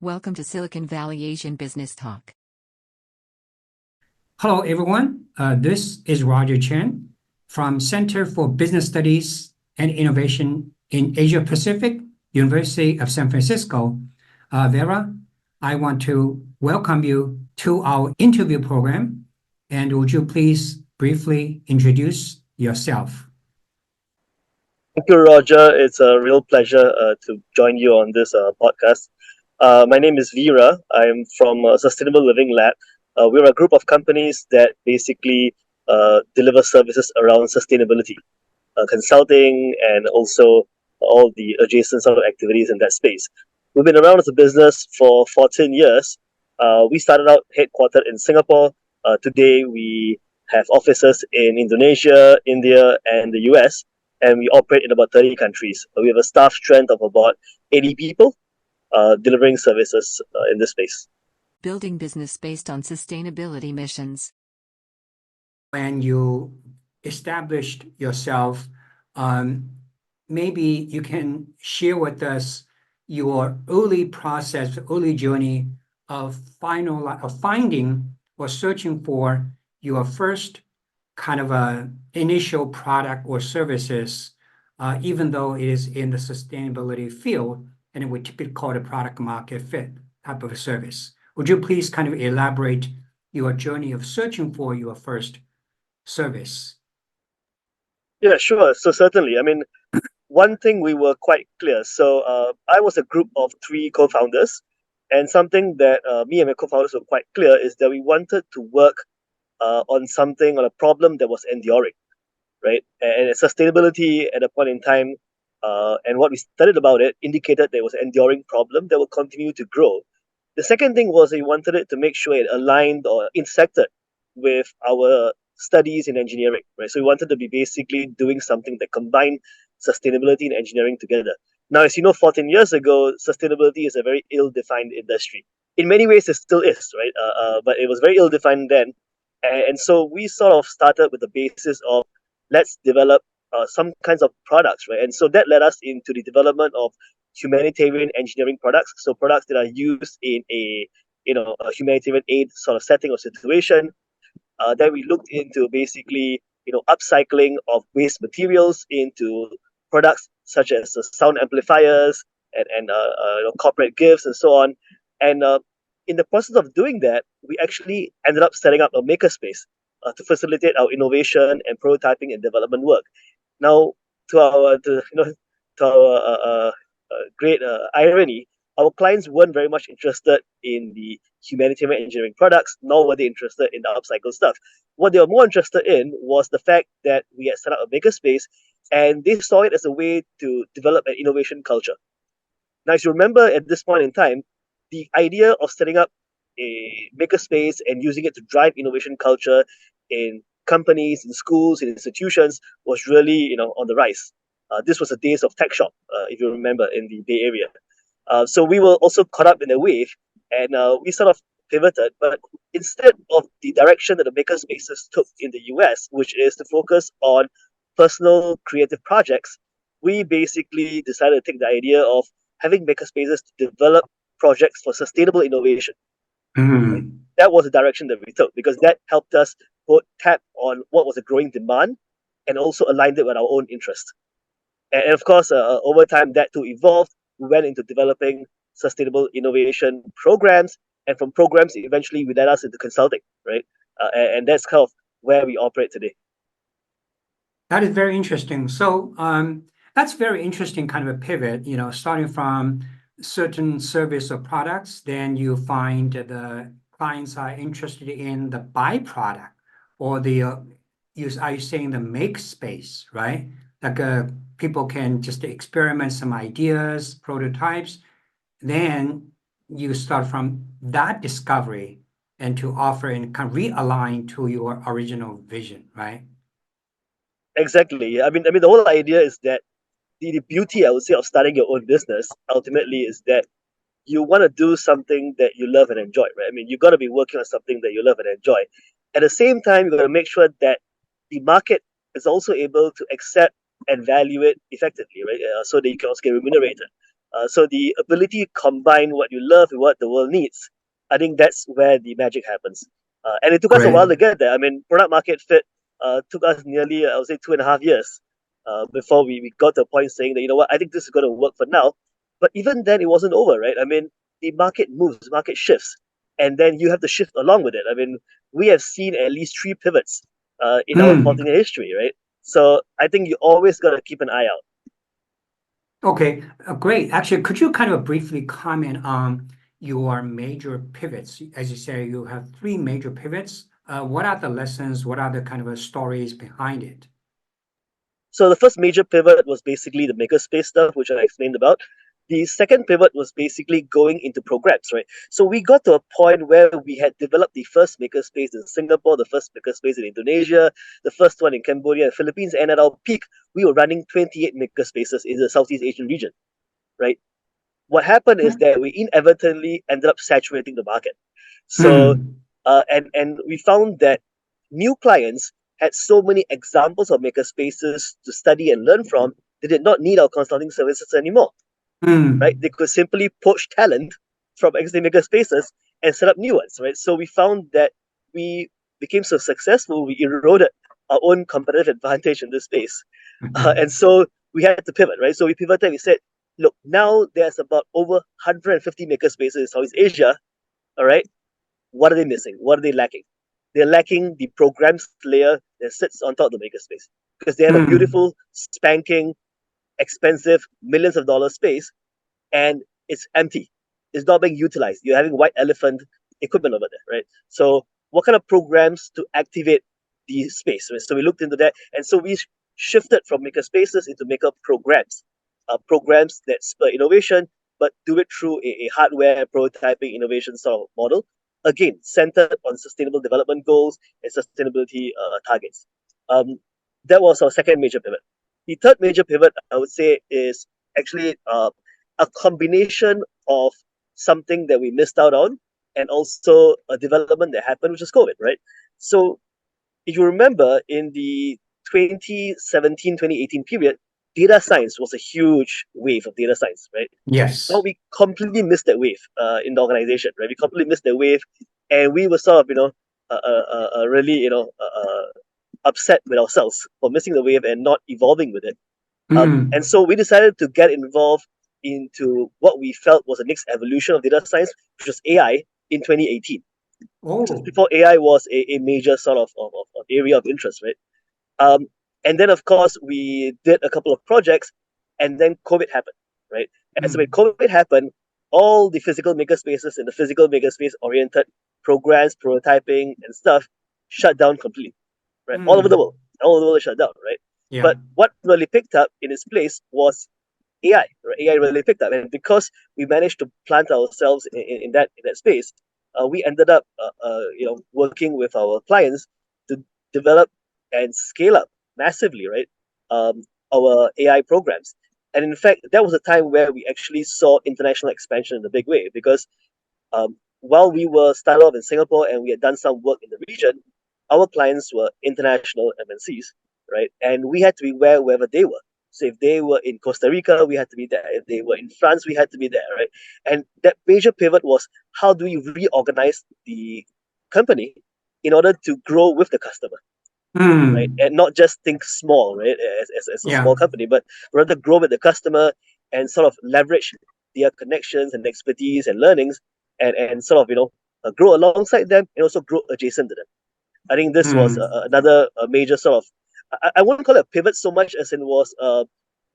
Welcome to Silicon Valley Asian Business Talk. Hello, everyone. This is Roger Chen from Center for Business Studies and Innovation in Asia Pacific, University of San Francisco. Vera, I want to welcome you to our interview program. And would you please briefly introduce yourself? Thank you, Roger. It's a real pleasure to join you on this podcast. My name is Veera. I'm from Sustainable Living Lab. We're a group of companies that basically deliver services around sustainability, consulting, and also all the adjacent sort of activities in that space. We've been around as a business for 14 years. We started out headquartered in Singapore. Today, we have offices in Indonesia, India, and the US, and we operate in about 30 countries. We have a staff strength of about 80 people delivering services in this space. Building business based on sustainability missions. When you established yourself, maybe you can share with us your early process, early journey of finding or searching for your first kind of a initial product or services, even though it is in the sustainability field, and it would typically call it a product market fit type of a service. Would you please kind of elaborate your journey of searching for your first service? Yeah, sure. So certainly, I mean, one thing we were quite clear. So I was a group of three co-founders, and something that me and my co-founders were quite clear is that we wanted to work on a problem that was enduring, right? And sustainability at a point in time, and what we studied about it indicated there was an enduring problem that will continue to grow. The second thing was we wanted it to make sure it aligned or intersected with our studies in engineering, right? So we wanted to be basically doing something that combined sustainability and engineering together. Now, as you know, 14 years ago, sustainability is a very ill-defined industry. In many ways, it still is, right? But it was very ill-defined then. And so we sort of started with the basis of let's develop some kinds of products, right? And so that led us into the development of humanitarian engineering products. So products that are used in a humanitarian aid sort of setting or situation. Then we looked into basically upcycling of waste materials into products such as sound amplifiers and corporate gifts and so on. And in the process of doing that, we actually ended up setting up a makerspace to facilitate our innovation and prototyping and development work. Now, to our great irony, our clients weren't very much interested in the humanitarian engineering products, nor were they interested in the upcycle stuff. What they were more interested in was the fact that we had set up a makerspace, and they saw it as a way to develop an innovation culture. Now, as you remember, at this point in time, the idea of setting up a makerspace and using it to drive innovation culture in companies, in schools, in institutions was really, on the rise. This was the days of tech shop, if you remember, in the Bay Area. So we were also caught up in a wave, and we sort of pivoted. But instead of the direction that the makerspaces took in the US, which is to focus on personal creative projects, we basically decided to take the idea of having makerspaces to develop projects for sustainable innovation. Mm. That was the direction that we took because that helped us both tap on what was a growing demand and also aligned it with our own interest. And of course, over time, that too evolved. We went into developing sustainable innovation programs, and from programs, eventually, we led us into consulting, right? And that's kind of where we operate today. That is very interesting. So that's very interesting kind of a pivot, starting from certain service or products, then you find that the clients are interested in the byproduct or are you saying the make space, right? Like people can just experiment some ideas, prototypes, then you start from that discovery and to offer and kind of realign to your original vision, right? Exactly. I mean, the whole idea is that the beauty, I would say, of starting your own business ultimately is that you want to do something that you love and enjoy, right? I mean, you got to be working on something that you love and enjoy. At the same time, you got to make sure that the market is also able to accept and value it effectively, right? So that you can also get remunerated. So the ability to combine what you love with what the world needs, I think that's where the magic happens. And it took us a Great. while to get there. I mean, product market fit took us nearly, I would say, 2.5 years before we got to a point saying that, you know what, I think this is going to work for now. But even then, it wasn't over, right? I mean, the market moves, the market shifts, and then you have to shift along with it. I mean, we have seen at least three pivots in our Hmm. 14-year history, right? So I think you always got to keep an eye out. Okay, great. Actually, could you kind of briefly comment on your major pivots? As you say, you have three major pivots. What are the lessons? What are the kind of stories behind it? So the first major pivot was basically the makerspace stuff, which I explained about. The second pivot was basically going into programs, right? So we got to a point where we had developed the first makerspace in Singapore, the first makerspace in Indonesia, the first one in Cambodia and Philippines, and at our peak, we were running 28 makerspaces in the Southeast Asian region, right? What happened is that we inadvertently ended up saturating the market. So, Hmm. and we found that new clients had so many examples of makerspaces to study and learn from, they did not need our consulting services anymore, right? Hmm. They could simply poach talent from existing makerspaces and set up new ones, right? So we found that we became so successful, we eroded our own competitive advantage in this space. And so we had to pivot, right? So we pivoted, we said, look, now there's about over 150 makerspaces in Southeast Asia, all right? What are they missing? What are they lacking? They're lacking the programs layer that sits on top of the makerspace because they have a Hmm. beautiful, spanking, expensive, millions of dollars space and it's empty. It's not being utilized. You're having white elephant equipment over there, right? So what kind of programs to activate the space? Right? So we looked into that, and so we shifted from maker spaces into maker programs, programs that spur innovation, but do it through a hardware prototyping innovation sort of model. Again, centered on sustainable development goals and sustainability targets. Um, that was our second major pivot. The third major pivot, I would say, is actually a combination of something that we missed out on and also a development that happened, which is COVID, right? So if you remember in the 2017, 2018 period, data science was a huge wave of data science, right? Now Yes. we completely missed that wave in the organization, right? We completely missed that wave, and we were sort of, really, upset with ourselves for missing the wave and not evolving with it. And Hmm. so we decided to get involved into what we felt was the next evolution of data science, which was AI in 2018. Just Oh. before AI was a major sort of area of interest, right? Um, and then, of course, we did a couple of projects, and then COVID happened, right? And so when Hmm. COVID happened, all the physical makerspaces and the physical makerspace oriented programs, prototyping, and stuff shut down completely, right? All over the Hmm. world, all over the world shut down, right? Yeah. But what really picked up in its place was AI. Right? AI really picked up, and because we managed to plant ourselves in that space, we ended up working with our clients to develop and scale up massively, right? Our AI programs, and in fact, that was a time where we actually saw international expansion in a big way because while we were started off in Singapore and we had done some work in the region, our clients were international MNCs, right? And we had to be wherever they were. So if they were in Costa Rica, we had to be there. If they were in France, we had to be there, right? And that major pivot was how do we reorganize the company in order to grow with the customer, right? Hmm. And not just think small, right, as a Yeah. small company, but rather grow with the customer and sort of leverage their connections and expertise and learnings and sort of, grow alongside them and also grow adjacent to them. I think this was Hmm. another major sort of, I wouldn't call it a pivot so much as it was a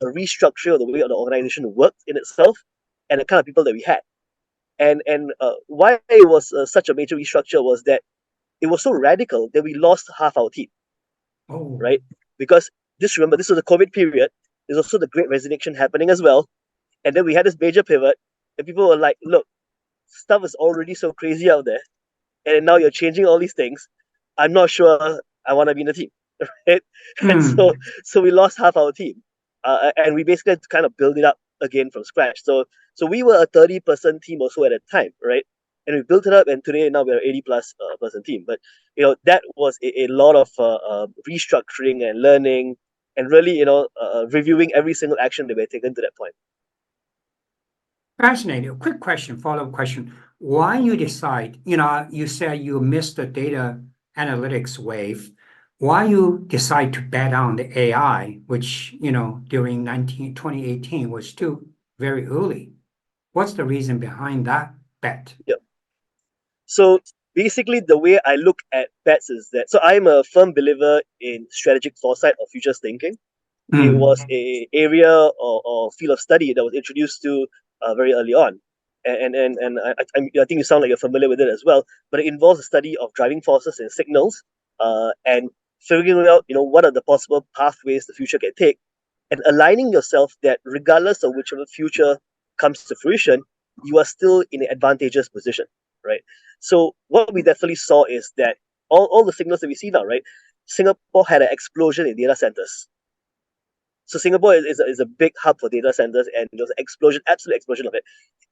restructure of the way the organization worked in itself and the kind of people that we had. And why it was such a major restructure was that it was so radical that we lost half our team, Oh. right? Because remember, this was the COVID period. There's also the Great Resignation happening as well. And then we had this major pivot, and people were like, look, stuff is already so crazy out there. And now you're changing all these things. I'm not sure I want to be in the team. Right? And so, Hmm. so we lost half our team. And we basically had to kind of build it up again from scratch. So we were a 30-person team or so at a time, right? And we built it up, and today now we're an 80 plus person team. But that was a lot of restructuring and learning, and really reviewing every single action that we had taken to that point. Fascinating. A quick question, follow-up question. Why you decide, you said you missed the data analytics wave. Why you decide to bet on the AI, which, during 2018 was still very early? What's the reason behind that bet? Yeah. So basically, the way I look at bets is that, so I'm a firm believer in strategic foresight or futures thinking. It was a area or field of study that was introduced to very early on, and I think you sound like you're familiar with it as well. But it involves the study of driving forces and signals, and figuring out what are the possible pathways the future can take, and aligning yourself that regardless of whichever future comes to fruition, you are still in an advantageous position, right? So what we definitely saw is that all the signals that we see now, right? Singapore had an explosion in data centers. So Singapore is a big hub for data centers, and there was an explosion, absolute explosion of it.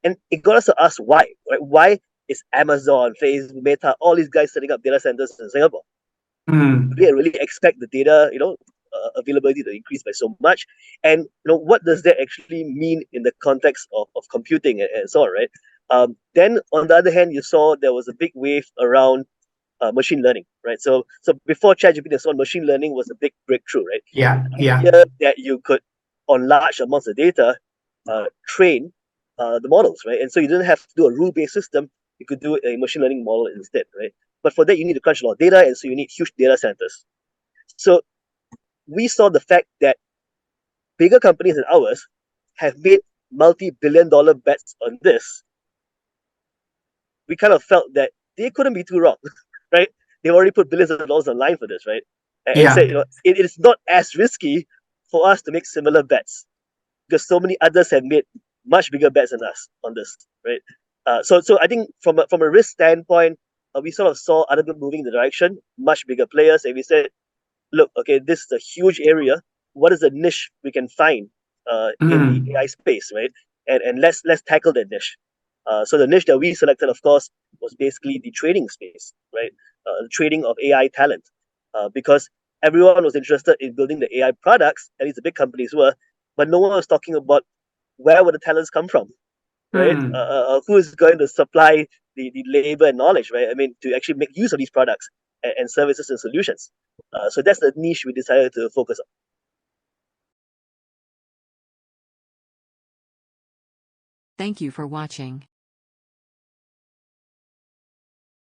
And it got us to ask why, right? Why is Amazon, Facebook, Meta, all these guys setting up data centers in Singapore? Do they really expect the data, availability to increase by so much? And what does that actually mean in the context of computing and so on, right? Then on the other hand, you saw there was a big wave around machine learning, right? So before ChatGPT and so on, machine learning was a big breakthrough, right? Yeah, The idea that you could, on large amounts of data, train the models, right? And so you didn't have to do a rule-based system. You could do a machine learning model instead, right? But for that, you need to crunch a lot of data, and so you need huge data centers. So we saw the fact that bigger companies than ours have made multi-billion-dollar bets on this. We kind of felt that they couldn't be too wrong, right? They've already put billions of dollars on line for this, right? And said, it is not as risky for us to make similar bets because so many others have made much bigger bets than us on this, right? So I think from a risk standpoint, we sort of saw other people moving in the direction, much bigger players, and we said, look, okay, this is a huge area. What is a niche we can find in the AI space, right? And let's tackle that niche. So the niche that we selected, of course, was basically the trading space, right? The trading of AI talent, because everyone was interested in building the AI products, at least the big companies were, but no one was talking about where would the talents come from, right? Who is going to supply the labor and knowledge, right? I mean, to actually make use of these products and services and solutions. So that's the niche we decided to focus on. Thank you for watching.